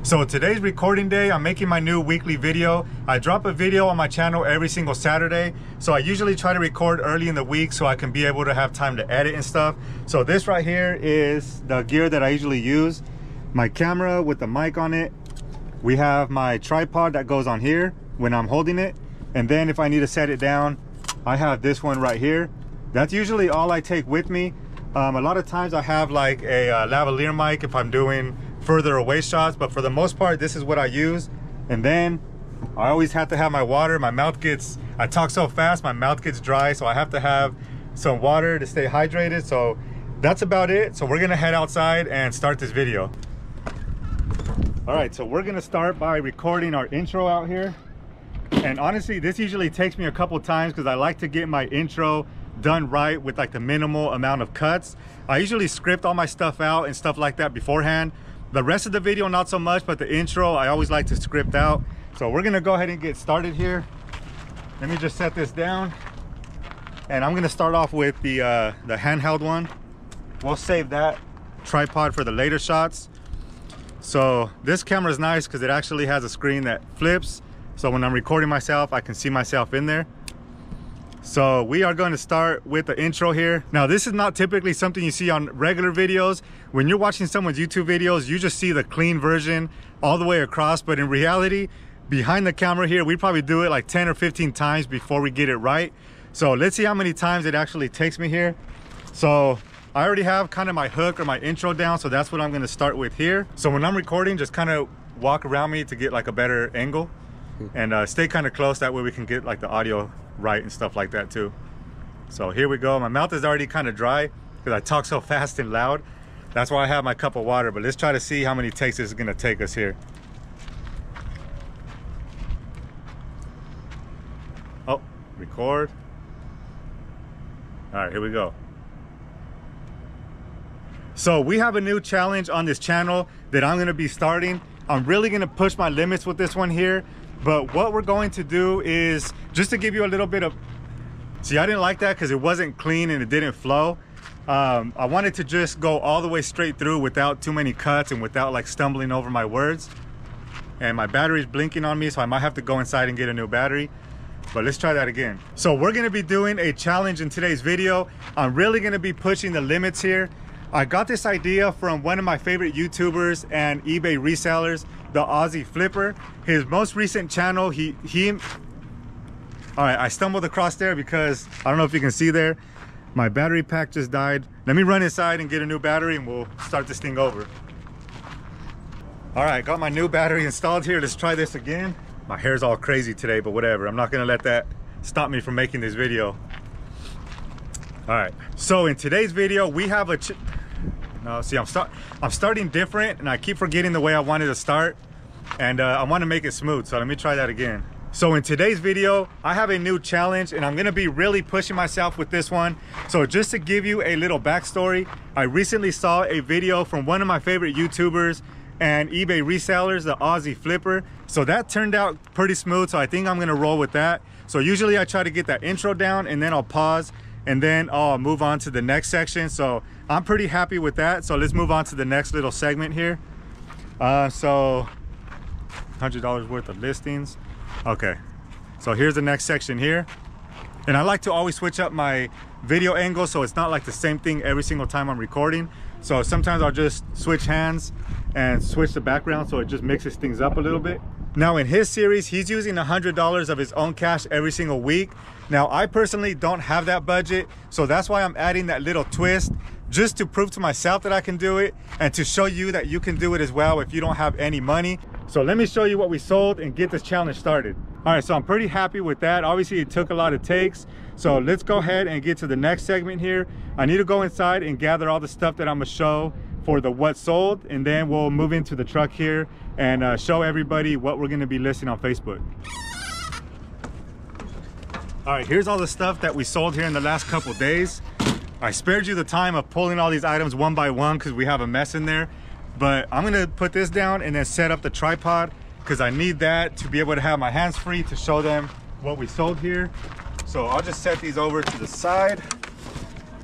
So today's recording day. I'm making my new weekly video. I drop a video on my channel every single Saturday. So I usually try to record early in the week so I can be able to have time to edit and stuff. So this right here is the gear that I usually use. My camera with the mic on it. We have my tripod that goes on here when I'm holding it. And then if I need to set it down, I have this one right here. That's usually all I take with me. A lot of times I have like a lavalier mic if I'm doing further away shots, but for the most part this is what I use. And then I always have to have my water. My mouth gets, I talk so fast, my mouth gets dry, so I have to have some water to stay hydrated. So that's about it. So we're gonna head outside and start this video. All right, so we're gonna start by recording our intro out here. And honestly, this usually takes me a couple times because I like to get my intro done right with like the minimal amount of cuts. I usually script all my stuff out and stuff like that beforehand. The rest of the video, not so much, but the intro, I always like to script out. So we're gonna go ahead and get started here. Let me just set this down. And I'm gonna start off with the handheld one. We'll save that tripod for the later shots. So this camera is nice because it actually has a screen that flips. So when I'm recording myself, I can see myself in there. So we are going to start with the intro here. Now, this is not typically something you see on regular videos. When you're watching someone's YouTube videos, you just see the clean version all the way across. But in reality, behind the camera here, we probably do it like 10 or 15 times before we get it right. So let's see how many times it actually takes me here. So I already have kind of my hook or my intro down. So that's what I'm going to start with here. So when I'm recording, just kind of walk around me to get like a better angle. And stay kind of close, that way we can get like the audio right and stuff like that too. So here we go. My mouth is already kind of dry because I talk so fast and loud. That's why I have my cup of water. But let's try to see how many takes this is gonna take us here. Oh, record. All right, here we go. So we have a new challenge on this channel that I'm gonna be starting. I'm really gonna push my limits with this one here. But what we're going to do is, just to give you a little bit of, see, I didn't like that because it wasn't clean and it didn't flow. I wanted to just go all the way straight through without too many cuts and without like stumbling over my words. And my battery's blinking on me, so I might have to go inside and get a new battery. But let's try that again. So we're gonna be doing a challenge in today's video. I'm really gonna be pushing the limits here. I got this idea from one of my favorite YouTubers and eBay resellers, the Aussie Flipper. His most recent channel, all right, I stumbled across there because I don't know if you can see there, my battery pack just died. Let me run inside and get a new battery and we'll start this thing over. All right, got my new battery installed here. Let's try this again. My hair's all crazy today, but whatever. I'm not gonna let that stop me from making this video. All right, so in today's video, we have a see, I'm starting different and I keep forgetting the way I wanted to start, and I want to make it smooth. So let me try that again. So in today's video, I have a new challenge and I'm going to be really pushing myself with this one. So just to give you a little backstory, I recently saw a video from one of my favorite YouTubers and eBay resellers, the Aussie Flipper. So that turned out pretty smooth. So I think I'm going to roll with that. So usually I try to get that intro down and then I'll pause and then I'll move on to the next section. So I'm pretty happy with that. So let's move on to the next little segment here. So $100 worth of listings. Okay, so here's the next section here. And I like to always switch up my video angle so it's not like the same thing every single time I'm recording. So sometimes I'll just switch hands and switch the background so it just mixes things up a little bit. Now in his series, he's using $100 of his own cash every single week. Now I personally don't have that budget, so that's why I'm adding that little twist, just to prove to myself that I can do it and to show you that you can do it as well if you don't have any money. So let me show you what we sold and get this challenge started. All right, so I'm pretty happy with that. Obviously it took a lot of takes. So let's go ahead and get to the next segment here. I need to go inside and gather all the stuff that I'm gonna show for the what sold, and then we'll move into the truck here and show everybody what we're gonna be listing on Facebook. All right, here's all the stuff that we sold here in the last couple days. I spared you the time of pulling all these items one by one because we have a mess in there. But I'm gonna put this down and then set up the tripod because I need that to be able to have my hands free to show them what we sold here. So I'll just set these over to the side.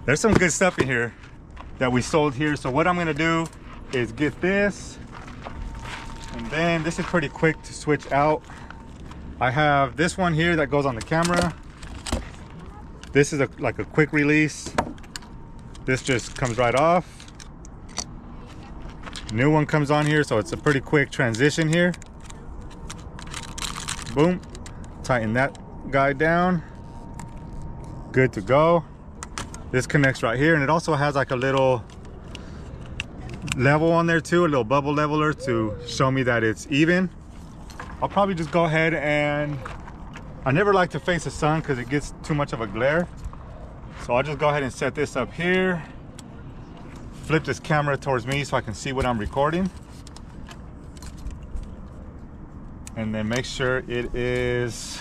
There's some good stuff in here that we sold here. So what I'm gonna do is get this And then this is pretty quick to switch out. I have this one here that goes on the camera. This is like a quick release. This just comes right off. New one comes on here, so it's a pretty quick transition here. Boom. Tighten that guy down. Good to go. This connects right here, and it also has like a little level on there too, a little bubble leveler to show me that it's even. I'll probably just go ahead and I never like to face the sun because it gets too much of a glare. So I'll just go ahead and set this up here. Flip this camera towards me so I can see what I'm recording. And then make sure it is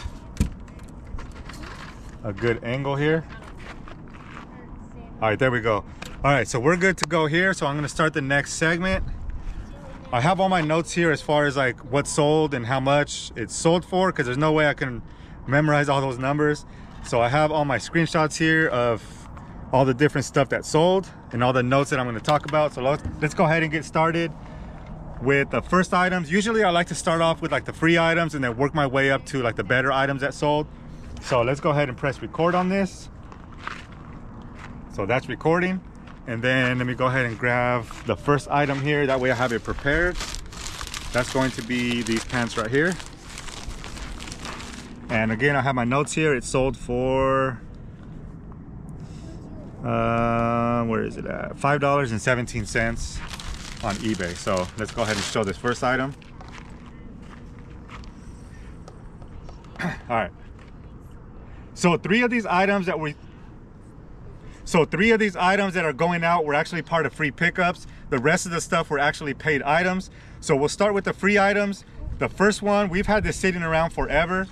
a good angle here. All right, there we go. All right, so we're good to go here. So I'm gonna start the next segment. I have all my notes here as far as like what's sold and how much it's sold for, because there's no way I can memorize all those numbers. So I have all my screenshots here of all the different stuff that sold and all the notes that I'm going to talk about. So let's go ahead and get started with the first items. Usually I like to start off with like the free items and then work my way up to like the better items that sold. So let's go ahead and press record on this. So that's recording. And then let me go ahead and grab the first item here. That way I have it prepared. That's going to be these pants right here. And again, I have my notes here. It sold for, where is it at? $5.17 on eBay. So let's go ahead and show this first item. All right. So three of these items that are going out were actually part of free pickups. The rest of the stuff were actually paid items. So we'll start with the free items. The first one, we've had this sitting around forever.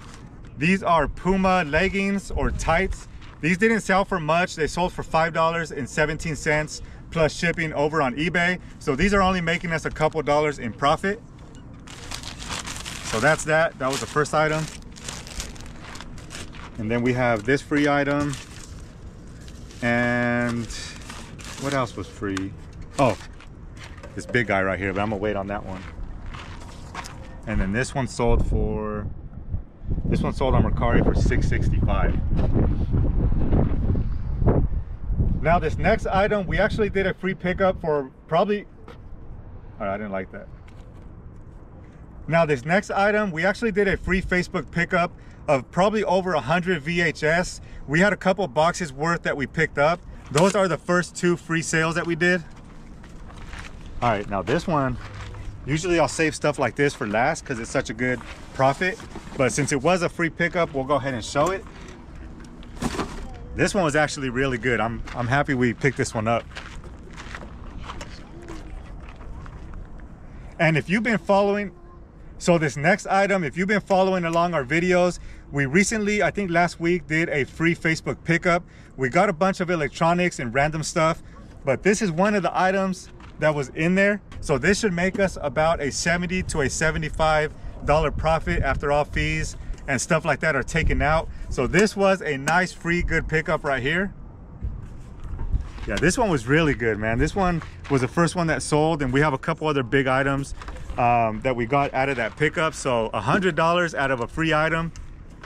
These are Puma leggings or tights. These didn't sell for much. They sold for $5.17 plus shipping over on eBay. So these are only making us a couple dollars in profit. So that's that. That was the first item. And then we have this free item. And what else was free? Oh, this big guy right here, but I'm gonna wait on that one. And then this one sold on Mercari for $6.65. Now this next item, we actually did a free pickup for probably, all right, I didn't like that. Now this next item, we actually did a free Facebook pickup of probably over 100 VHS. We had a couple boxes worth that we picked up. Those are the first two free sales that we did. All right, now this one, usually I'll save stuff like this for last because it's such a good profit. But since it was a free pickup, we'll go ahead and show it. This one was actually really good. I'm happy we picked this one up. And if you've been following, so this next item, if you've been following along our videos, we recently, I think last week, did a free Facebook pickup. We got a bunch of electronics and random stuff, but this is one of the items that was in there. So this should make us about a $70 to a $75 profit after all fees and stuff like that are taken out. So this was a nice free good pickup right here. Yeah, this one was really good, man. This one was the first one that sold, and we have a couple other big items that we got out of that pickup. So $100 out of a free item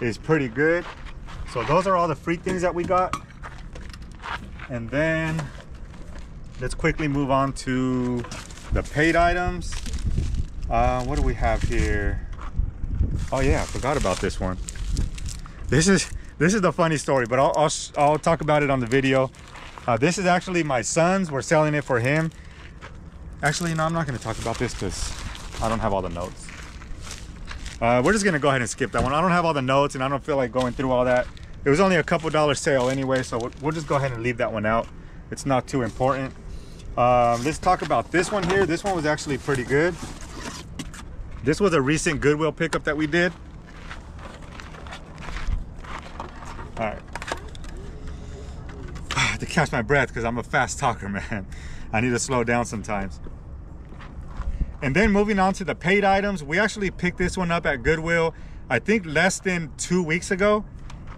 is pretty good. So those are all the free things that we got. And then let's quickly move on to the paid items. What do we have here? Oh yeah, I forgot about this one. This is the funny story, but I'll talk about it on the video. This is actually my son's. We're selling it for him. Actually, no, I'm not going to talk about this because I don't have all the notes. We're just going to go ahead and skip that one. I don't have all the notes and I don't feel like going through all that. It was only a couple dollar sale anyway, so we'll just go ahead and leave that one out. It's not too important. Let's talk about this one here. This one was actually pretty good. This was a recent Goodwill pickup that we did. All right. I have to catch my breath because I'm a fast talker, man. I need to slow down sometimes. And then moving on to the paid items, we actually picked this one up at Goodwill, I think less than 2 weeks ago.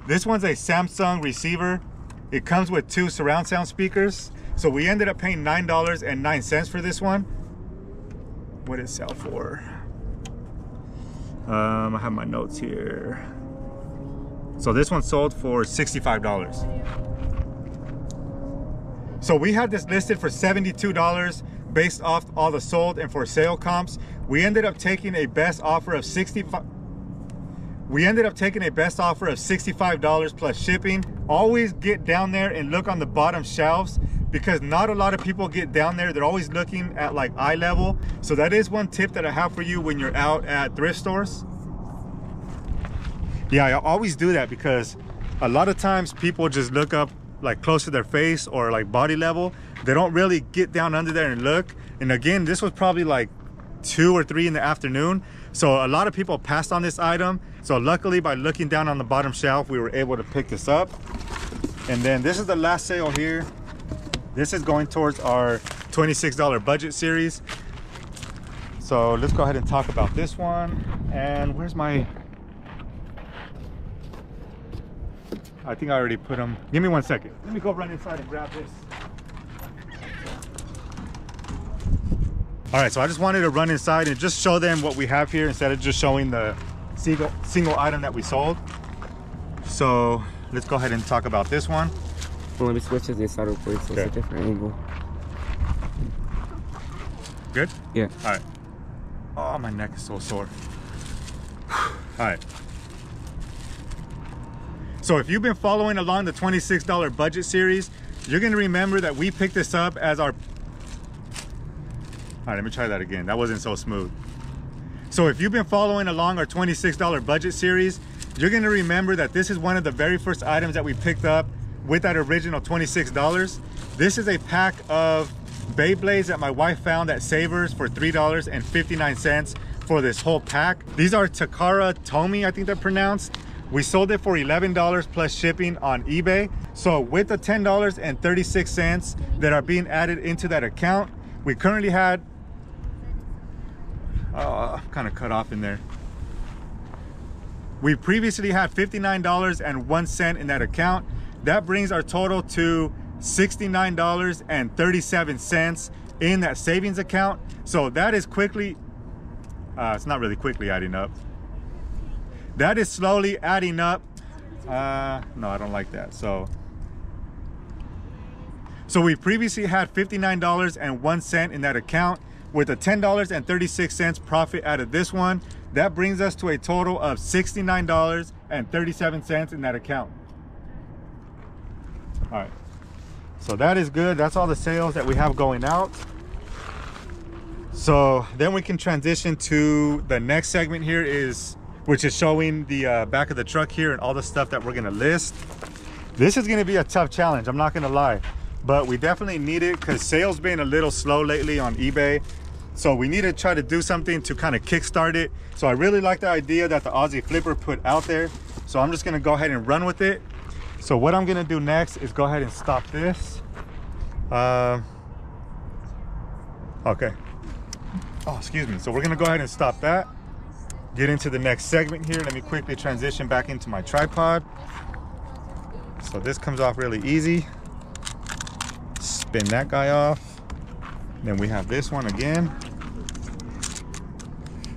This one's a Samsung receiver. It comes with 2 surround sound speakers. So we ended up paying $9.09 for this one. What did it sell for? I have my notes here. So this one sold for $65. So we had this listed for $72 based off all the sold and for sale comps. We ended up taking a best offer of $65 plus shipping. Always get down there and look on the bottom shelves, because not a lot of people get down there. They're always looking at like eye level. So that is one tip that I have for you when you're out at thrift stores. Yeah, I always do that, because a lot of times people just look up like close to their face or like body level. They don't really get down under there and look. And again, this was probably like 2 or 3 in the afternoon. So a lot of people passed on this item. So luckily, by looking down on the bottom shelf, we were able to pick this up. And then this is the last sale here. This is going towards our $26 budget series. So let's go ahead and talk about this one. And where's my... I think I already put them. Give me 1 second. Let me go run inside and grab this. All right, so I just wanted to run inside and just show them what we have here instead of just showing the single item that we sold. So let's go ahead and talk about this one. Well, let me switch to this side real quick so it's a different angle. Good? Yeah. All right. Oh, my neck is so sore. All right. So if you've been following along the $26 budget series, you're gonna remember that we picked this up as our... All right, let me try that again. That wasn't so smooth. So if you've been following along our $26 budget series, you're gonna remember that this is one of the very first items that we picked up with that original $26. This is a pack of Beyblades that my wife found at Savers for $3.59 for this whole pack. These are Takara Tomy, I think they're pronounced. We sold it for $11 plus shipping on eBay. So with the $10.36 that are being added into that account, we currently had, kind of cut off in there. We previously had $59.01 in that account. That brings our total to $69.37 in that savings account. So that is quickly, it's not really quickly adding up. That is slowly adding up. No, I don't like that. So we previously had $59.01 in that account. With a $10.36 profit out of this one, that brings us to a total of $69.37 in that account. All right, so that is good. That's all the sales that we have going out. So then we can transition to the next segment here, which is showing the back of the truck here and all the stuff that we're gonna list. This is gonna be a tough challenge, I'm not gonna lie, but we definitely need it because sales been a little slow lately on eBay. So we need to try to do something to kind of kickstart it. So I really like the idea that the Aussie Flipper put out there. So I'm just gonna go ahead and run with it. So what I'm gonna do next is go ahead and stop this. Okay. Oh, excuse me. So we're gonna go ahead and stop that. Get into the next segment here. Let me quickly transition back into my tripod. So this comes off really easy. Spin that guy off. Then we have this one again.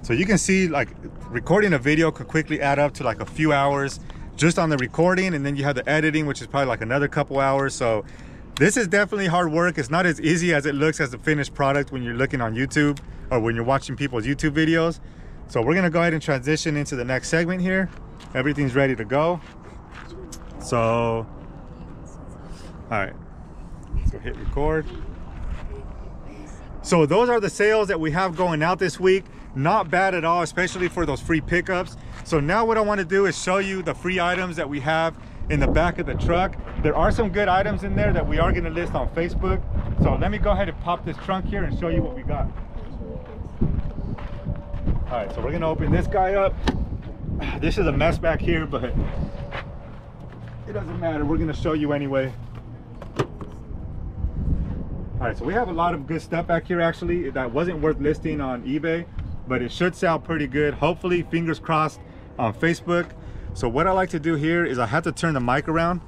So you can see like recording a video could quickly add up to like a few hours just on the recording, and then you have the editing, which is probably like another couple hours. So this is definitely hard work. It's not as easy as it looks as the finished product when you're looking on YouTube or when you're watching people's YouTube videos. So we're gonna go ahead and transition into the next segment here. Everything's ready to go. So, all right, let's go hit record. So those are the sales that we have going out this week. Not bad at all, especially for those free pickups. So now what I wanna do is show you the free items that we have in the back of the truck. There are some good items in there that we are gonna list on Facebook. So let me go ahead and pop this trunk here and show you what we got. All right, so we're gonna open this guy up. This is a mess back here, but it doesn't matter. We're gonna show you anyway. All right, so we have a lot of good stuff back here actually that wasn't worth listing on eBay, but it should sell pretty good. Hopefully, fingers crossed, on Facebook. So what I like to do here is I have to turn the mic around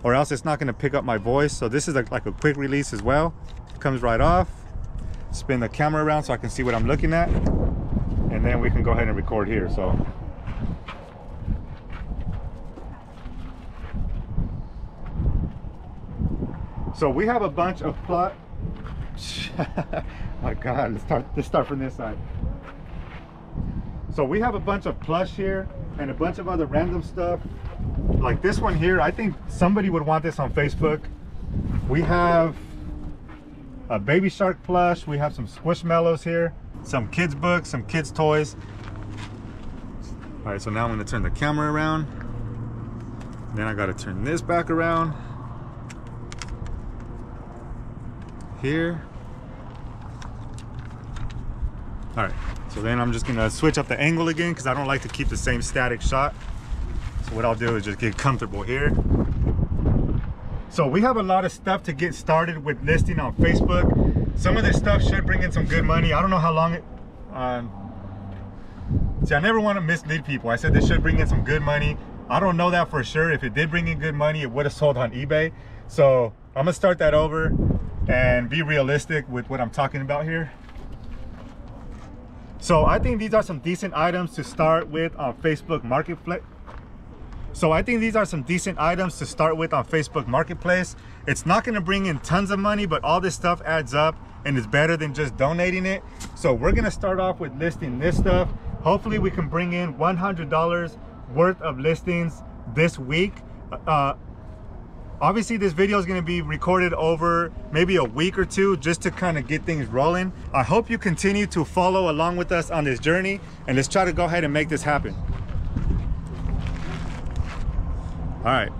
or else it's not gonna pick up my voice. So this is like a quick release as well. It comes right off. Spin the camera around so I can see what I'm looking at. and then we can go ahead and record here. So we have a bunch of plot. My God, let's start from this side. So we have a bunch of plush here and a bunch of other random stuff. Like this one here, I think somebody would want this on Facebook. We have a baby shark plush. We have some squishmallows here, some kids books, some kids toys. All right, so now I'm gonna turn the camera around. Then I gotta turn this back around. Here. All right, so then I'm just gonna switch up the angle again because I don't like to keep the same static shot. So what I'll do is just get comfortable here. So we have a lot of stuff to get started with listing on Facebook. Some of this stuff should bring in some good money. I don't know how long it, see, I never want to mislead people. I said this should bring in some good money. I don't know that for sure. If it did bring in good money, it would have sold on eBay. So I'm gonna start that over and be realistic with what I'm talking about here. So I think these are some decent items to start with on Facebook Marketplace. It's not going to bring in tons of money, but all this stuff adds up and it's better than just donating it. So we're going to start off with listing this stuff. Hopefully we can bring in $100 worth of listings this week. Obviously this video is going to be recorded over maybe a week or two just to kind of get things rolling. I hope you continue to follow along with us on this journey, and let's try to go ahead and make this happen. All right,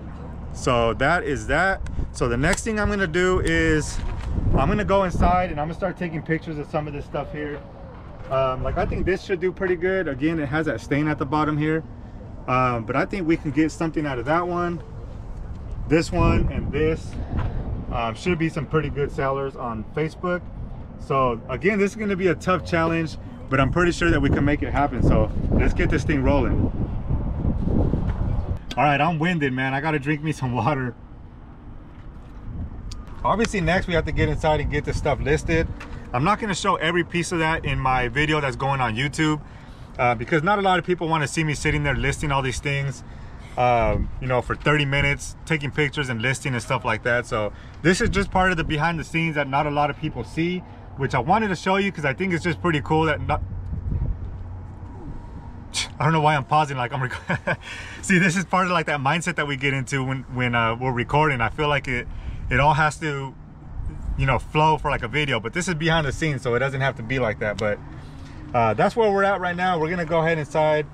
so that is that. So the next thing I'm gonna do is I'm gonna go inside and I'm gonna start taking pictures of some of this stuff here. Like I think this should do pretty good. Again, it has that stain at the bottom here. But I think we can get something out of that one. This one and this should be some pretty good sellers on Facebook. So again, this is gonna be a tough challenge, but I'm pretty sure that we can make it happen. So let's get this thing rolling. All right, I'm winded, man. I gotta drink me some water. Obviously, next we have to get inside and get this stuff listed. I'm not gonna show every piece of that in my video that's going on YouTube because not a lot of people wanna see me sitting there listing all these things, you know, for 30 minutes, taking pictures and listing and stuff like that. So this is just part of the behind the scenes that not a lot of people see, which I wanted to show you because I think it's just pretty cool that I don't know why I'm pausing like I'm see, this is part of like that mindset that we get into when we're recording. I feel like it all has to, you know, flow for like a video, but this is behind the scenes, so it doesn't have to be like that. But that's where we're at right now. We're gonna go ahead inside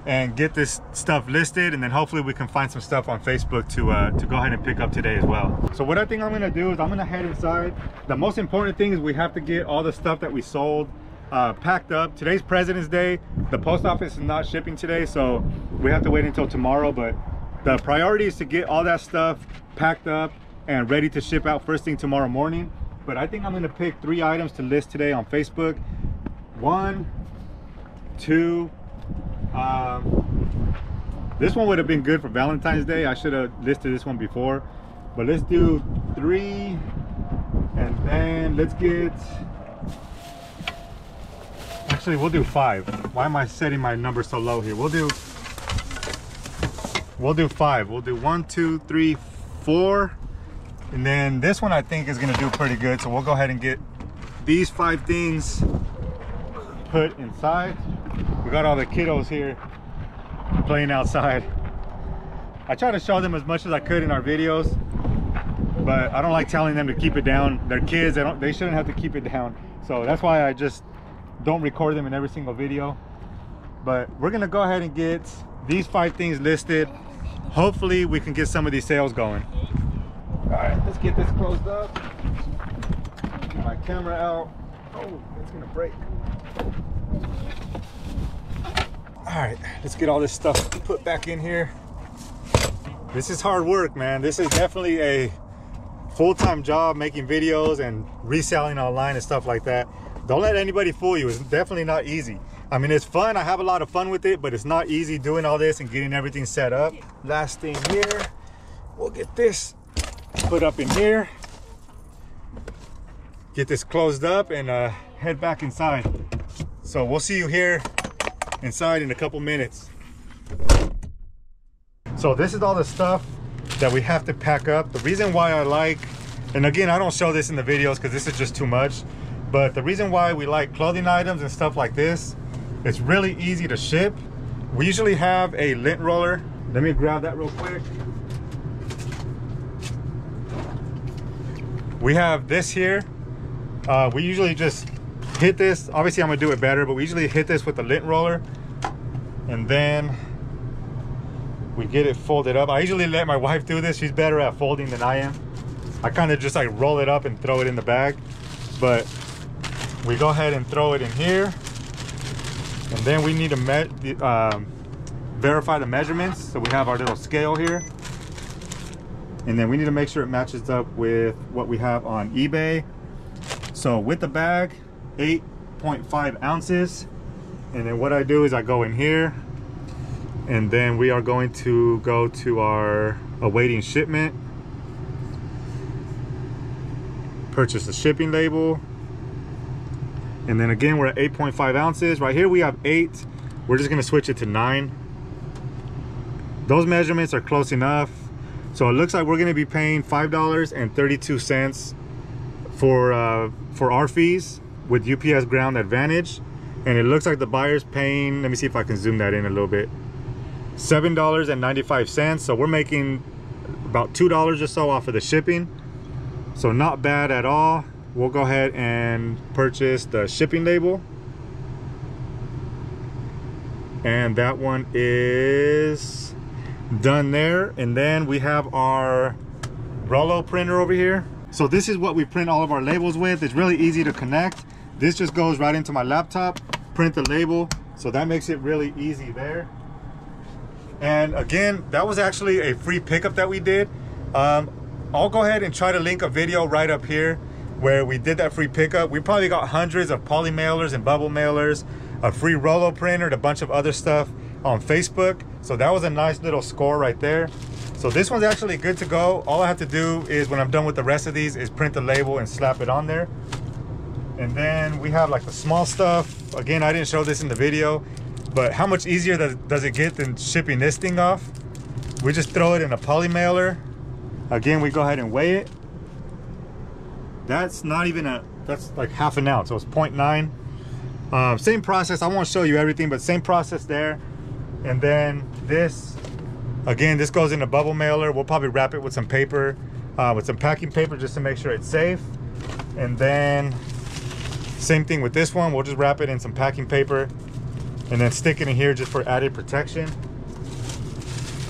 and get this stuff listed, and then hopefully we can find some stuff on Facebook to go ahead and pick up today as well. So what I think I'm gonna do is I'm gonna head inside. The most important thing is we have to get all the stuff that we sold packed up. Today's President's Day. The post office is not shipping today, so we have to wait until tomorrow, but the priority is to get all that stuff packed up and ready to ship out first thing tomorrow morning. But I think I'm going to pick 3 items to list today on Facebook. 1, 2, this one would have been good for Valentine's Day. I should have listed this one before, but let's do 3, and then let's get, actually we'll do 5. Why am I setting my number so low here? We'll do 5. We'll do 1, 2, 3, 4, and then this one I think is gonna do pretty good. So we'll go ahead and get these 5 things put inside. We got all the kiddos here playing outside. I try to show them as much as I could in our videos, but I don't like telling them to keep it down. They're kids, they shouldn't have to keep it down. So that's why I just don't record them in every single video. But we're gonna go ahead and get these 5 things listed. Hopefully we can get some of these sales going. All right, let's get this closed up. Get my camera out. Oh, it's gonna break. All right, let's get all this stuff put back in here. This is hard work, man. This is definitely a full-time job, making videos and reselling online and stuff like that. Don't let anybody fool you. It's definitely not easy. I mean, it's fun. I have a lot of fun with it, but it's not easy doing all this and getting everything set up. Last thing here, we'll get this put up in here, get this closed up, and head back inside. So we'll see you here inside in a couple minutes. So this is all the stuff that we have to pack up. The reason why I like, and again, I don't show this in the videos because this is just too much, but the reason why we like clothing items and stuff like this, it's really easy to ship. We usually have a lint roller. Let me grab that real quick. We have this here. We usually just hit this. Obviously I'm gonna do it better, but we usually hit this with the lint roller, and then we get it folded up. I usually let my wife do this. She's better at folding than I am. I kind of just like roll it up and throw it in the bag, but we go ahead and throw it in here, and then we need to verify the measurements. So we have our little scale here, and then we need to make sure it matches up with what we have on eBay. So with the bag, 8.5 ounces. And then what I do is I go in here, and then we are going to go to our awaiting shipment, purchase the shipping label, and then again we're at 8.5 ounces. Right here we have 8. We're just gonna switch it to 9. Those measurements are close enough. So it looks like we're gonna be paying $5.32 for our fees with UPS Ground Advantage, and it looks like the buyer's paying, let me see if I can zoom that in a little bit, $7.95. So we're making about $2 or so off of the shipping, so not bad at all. We'll go ahead and purchase the shipping label, and that one is done there. And then we have our Rollo printer over here. So this is what we print all of our labels with. It's really easy to connect. This just goes right into my laptop, print the label, so that makes it really easy there. And again, that was actually a free pickup that we did. I'll go ahead and try to link a video right up here where we did that free pickup. We probably got hundreds of poly mailers and bubble mailers, a free Rollo printer, and a bunch of other stuff on Facebook. So that was a nice little score right there. So this one's actually good to go. All I have to do is, when I'm done with the rest of these, is print the label and slap it on there. And then we have like the small stuff. Again, I didn't show this in the video, but how much easier does it get than shipping this thing off? We just throw it in a poly mailer. Again, we go ahead and weigh it. That's not even that's like half an ounce, so it's 0.9. Same process. I won't show you everything, but same process there. And then this, again, this goes in a bubble mailer. We'll probably wrap it with some paper, with some packing paper, just to make sure it's safe. And then same thing with this one. We'll just wrap it in some packing paper and then stick it in here just for added protection.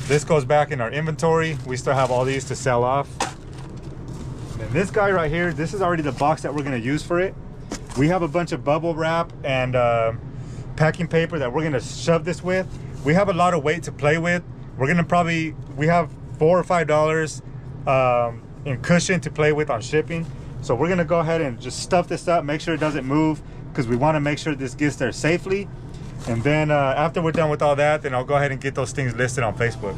This goes back in our inventory. We still have all these to sell off. And this guy right here, this is already the box that we're gonna use for it. We have a bunch of bubble wrap and packing paper that we're gonna shove this with. We have a lot of weight to play with. We're gonna probably, we have $4 or $5 in cushion to play with on shipping. So we're gonna go ahead and just stuff this up, make sure it doesn't move, because we wanna make sure this gets there safely. And then after we're done with all that, then I'll go ahead and get those things listed on Facebook.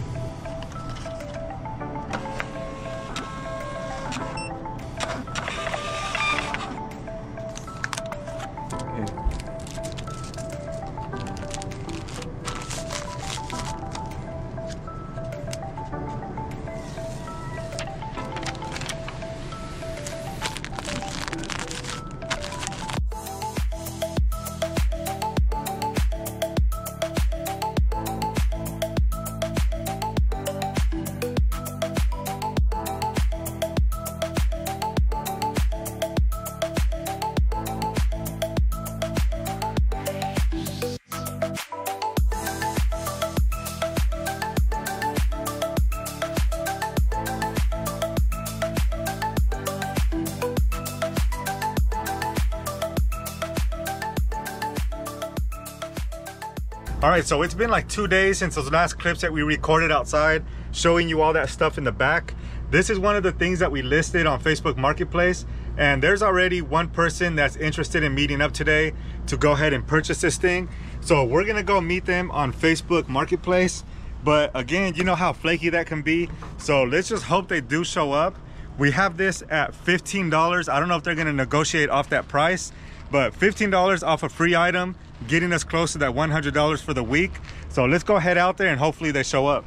All right, so it's been like 2 days since those last clips that we recorded outside, showing you all that stuff in the back. This is one of the things that we listed on Facebook Marketplace, and there's already one person that's interested in meeting up today to go ahead and purchase this thing. So we're gonna go meet them on Facebook Marketplace. But again, you know how flaky that can be. So let's just hope they do show up. We have this at $15. I don't know if they're gonna negotiate off that price, but $15 off a free item, getting us close to that $100 for the week. So let's go head out there and hopefully they show up.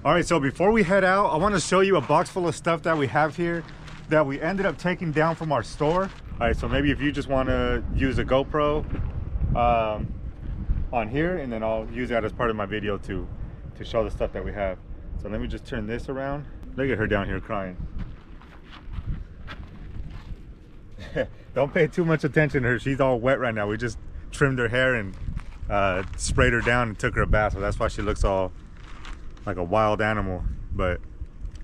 All right, so before we head out, I want to show you a box full of stuff that we have here that we ended up taking down from our store. All right, so maybe if you just want to use a GoPro on here, and then I'll use that as part of my video to show the stuff that we have. So let me just turn this around. Look at her down here crying. Don't pay too much attention to her. She's all wet right now. We just trimmed her hair and sprayed her down and took her a bath, so that's why she looks all like a wild animal. But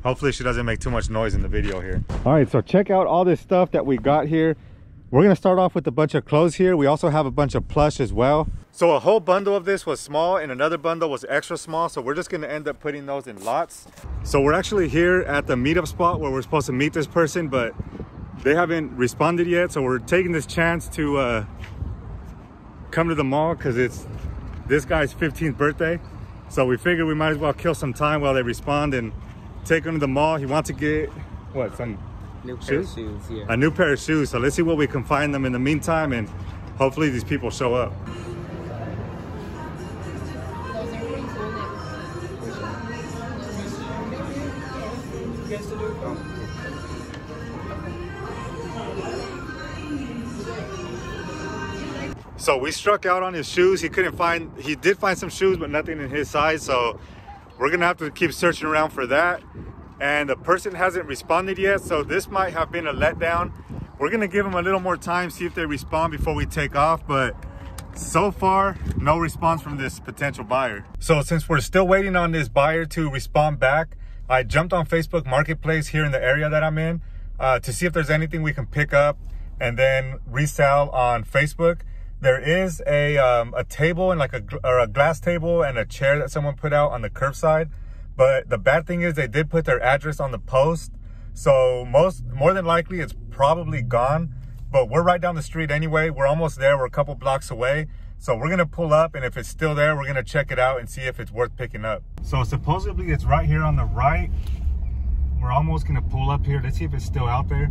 hopefully she doesn't make too much noise in the video here. All right, so check out all this stuff that we got here. We're gonna start off with a bunch of clothes here. We also have a bunch of plush as well. So a whole bundle of this was small and another bundle was extra small, so we're just gonna end up putting those in lots. So we're actually here at the meetup spot where we're supposed to meet this person, but they haven't responded yet, so we're taking this chance to come to the mall because it's this guy's 15th birthday. So we figured we might as well kill some time while they respond and take him to the mall. He wants to get, what, some new pair of shoes, yeah. A new pair of shoes. So let's see what we can find them in the meantime, and hopefully these people show up. So we struck out on his shoes. He did find some shoes, but nothing in his size. So we're gonna have to keep searching around for that. And the person hasn't responded yet, so this might have been a letdown. We're gonna give them a little more time, see if they respond before we take off, but so far, no response from this potential buyer. So since we're still waiting on this buyer to respond back, I jumped on Facebook Marketplace here in the area that I'm in to see if there's anything we can pick up and then resell on Facebook. There is a table and like a glass table and a chair that someone put out on the curbside. But the bad thing is they did put their address on the post. So more than likely it's probably gone, but we're right down the street anyway. We're almost there. We're a couple blocks away. So we're gonna pull up, and if it's still there, we're gonna check it out and see if it's worth picking up. So supposedly it's right here on the right. We're almost gonna pull up here. Let's see if it's still out there.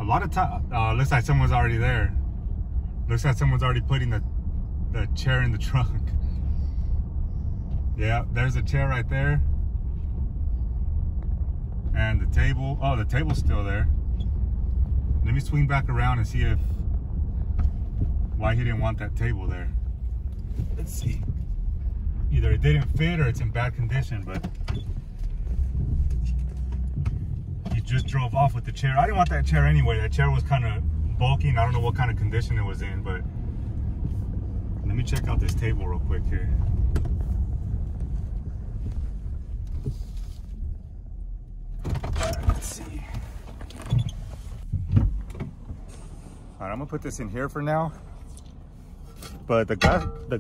A lot of time, looks like someone's already there. Looks like someone's already putting the chair in the trunk. Yeah, there's a chair right there. And the table, oh, the table's still there. Let me swing back around and see why he didn't want that table there. Let's see. Either it didn't fit or it's in bad condition, but he just drove off with the chair. I didn't want that chair anyway. That chair was kind of bulky and I don't know what kind of condition it was in, but let me check out this table real quick here. Let's see. All right, I'm gonna put this in here for now. But the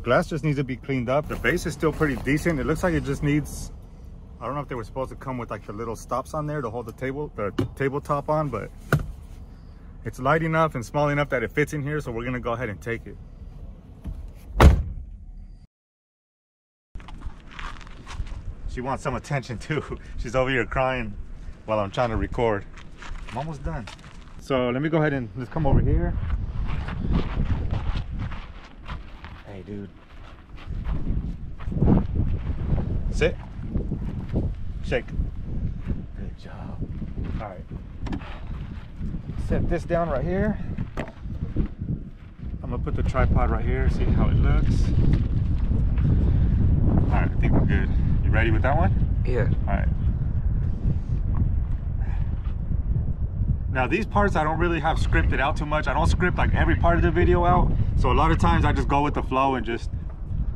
glass just needs to be cleaned up. The base is still pretty decent. It looks like it just needs, I don't know if they were supposed to come with like the little stops on there to hold the tabletop on, but it's light enough and small enough that it fits in here, so we're gonna go ahead and take it. She wants some attention too. She's over here crying while I'm trying to record. I'm almost done. So let me go ahead and let's come over here. Hey, dude. Sit. Shake. Good job. All right. Set this down right here. I'm gonna put the tripod right here, see how it looks. All right, I think we're good. You ready with that one? Yeah. All right. Now these parts I don't really have scripted out too much. I don't script like every part of the video out. So a lot of times I just go with the flow and just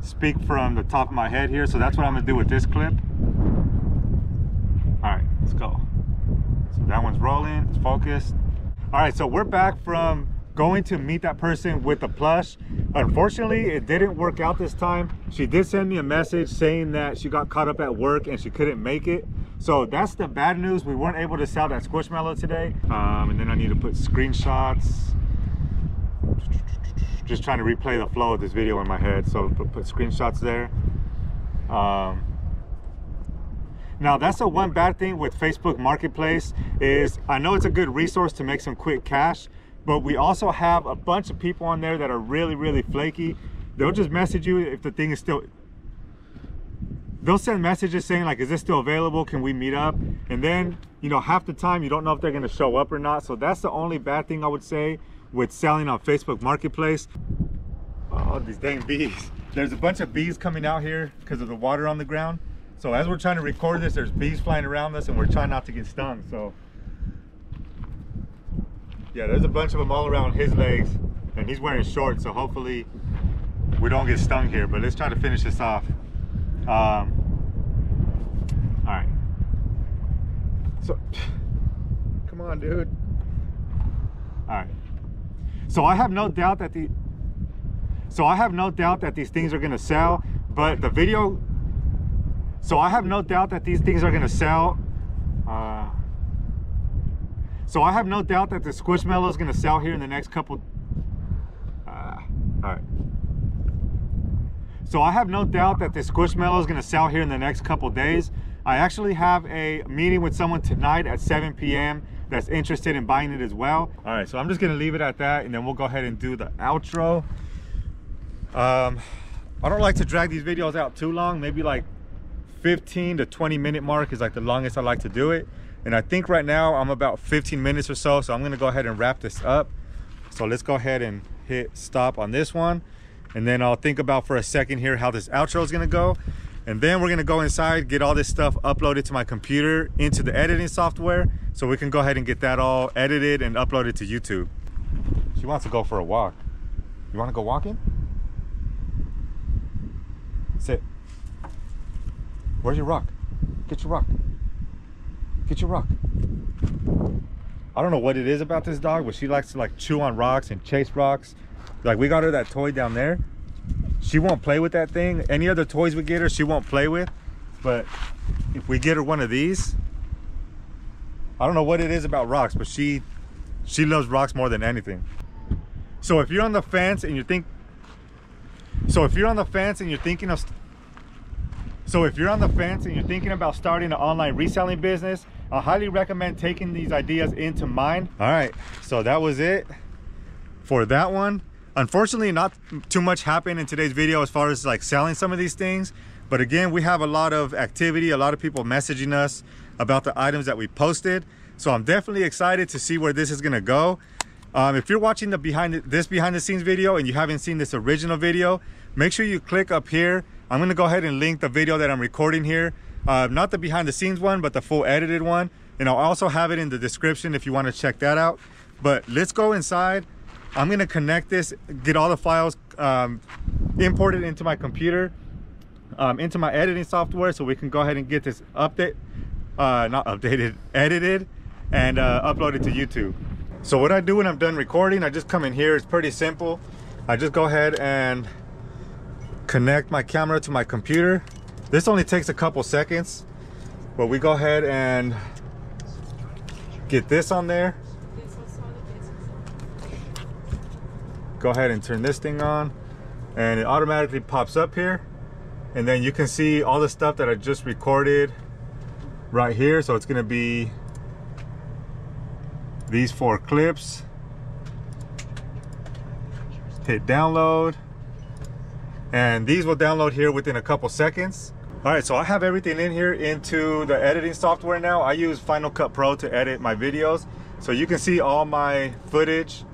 speak from the top of my head here. So that's what I'm gonna do with this clip. All right, let's go. So that one's rolling, it's focused. All right, so we're back from going to meet that person with the plush. Unfortunately, it didn't work out this time. She did send me a message saying that she got caught up at work and she couldn't make it. So that's the bad news. We weren't able to sell that Squishmallow today. And then I need to put screenshots. Just trying to replay the flow of this video in my head. So put screenshots there. Now that's the one bad thing with Facebook Marketplace is I know it's a good resource to make some quick cash, But we also have a bunch of people on there that are really, really flaky. They'll just message you if the thing is still, they'll send messages saying like, is this still available? Can we meet up? And then, you know, half the time you don't know if they're gonna show up or not. So that's the only bad thing I would say with selling on Facebook Marketplace. Oh, these dang bees. There's a bunch of bees coming out here because of the water on the ground. So as we're trying to record this, there's bees flying around us and we're trying not to get stung. So yeah, there's a bunch of them all around his legs and he's wearing shorts. So hopefully we don't get stung here, but let's try to finish this off. All right. So, come on, dude. All right. So I have no doubt that these things are gonna sell, but the video. So I have no doubt that these things are gonna sell. So I have no doubt that the Squishmallow is gonna sell here in the next couple. All right. So I have no doubt that the Squishmallow is gonna sell here in the next couple days. I actually have a meeting with someone tonight at 7 p.m. that's interested in buying it as well. All right, so I'm just gonna leave it at that and then we'll go ahead and do the outro. I don't like to drag these videos out too long. Maybe like 15 to 20 minute mark is like the longest I like to do it. And I think right now I'm about 15 minutes or so. So I'm gonna go ahead and wrap this up. So let's go ahead and hit stop on this one. And then I'll think about for a second here how this outro is gonna go. And then we're gonna go inside, get all this stuff uploaded to my computer into the editing software so we can go ahead and get that all edited and uploaded to YouTube. She wants to go for a walk. You wanna go walking? Sit. Where's your rock? Get your rock. Get your rock. I don't know what it is about this dog, but she likes to like chew on rocks and chase rocks. Like we got her that toy down there. She won't play with that thing. Any other toys we get her, she won't play with. But if we get her one of these, I don't know what it is about rocks, but she loves rocks more than anything. So if you're on the fence and you think, if you're on the fence and you're thinking about starting an online reselling business, I highly recommend taking these ideas into mind. All right, so that was it for that one. Unfortunately, not too much happened in today's video as far as like selling some of these things. But again, we have a lot of activity, a lot of people messaging us about the items that we posted. So I'm definitely excited to see where this is gonna go. If you're watching the behind the scenes video and you haven't seen this original video, make sure you click up here. I'm gonna go ahead and link the video that I'm recording here. Not the behind the scenes one, but the full edited one. And I'll also have it in the description if you wanna check that out. But let's go inside. I'm gonna connect this, get all the files imported into my computer, into my editing software, so we can go ahead and get this edited and upload it to YouTube. So what I do when I'm done recording, I just come in here. It's pretty simple. I just go ahead and connect my camera to my computer. This only takes a couple seconds, but we go ahead and get this on there. Go ahead and turn this thing on and it automatically pops up here, and then you can see all the stuff that I just recorded right here. So it's gonna be these 4 clips. Hit download and these will download here within a couple seconds. All right, so I have everything in here into the editing software now. I use Final Cut Pro to edit my videos, so you can see all my footage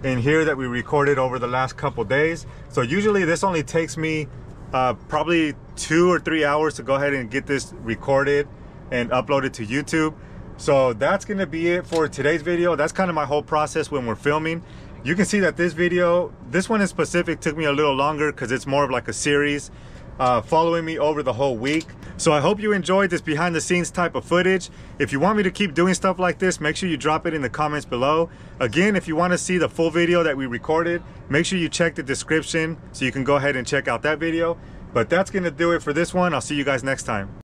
in here that we recorded over the last couple days. So usually this only takes me probably 2 or 3 hours to go ahead and get this recorded and uploaded to YouTube. So that's gonna be it for today's video. That's kind of my whole process when we're filming. You can see that this video, this one in specific, took me a little longer because it's more of like a series following me over the whole week. So I hope you enjoyed this behind the scenes type of footage. If you want me to keep doing stuff like this, make sure you drop it in the comments below. Again, if you want to see the full video that we recorded, make sure you check the description so you can go ahead and check out that video. But that's gonna do it for this one. I'll see you guys next time.